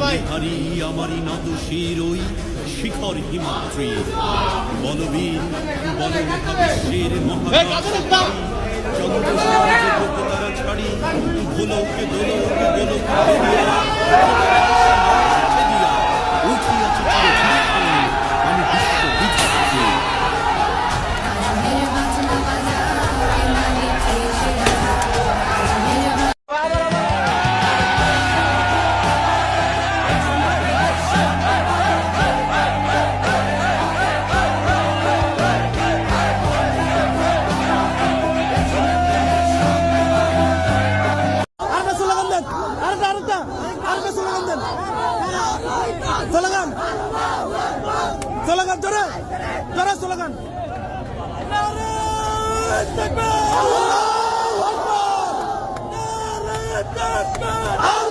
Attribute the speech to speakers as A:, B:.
A: হারি আমারই নতশির ওই শিখর হিমাদ্রি বলবীর বল মহাবিশ্বের মহাকাশ তারা ছাড়ি ভোলকে দোলকে দোলকে উঠিয়াছে আমি বিশ্ববিখ্যাত
B: স্লোগান জোরে জোরে স্লোগান নারে তাকবীর আল্লাহু আকবার নারে তাকবীর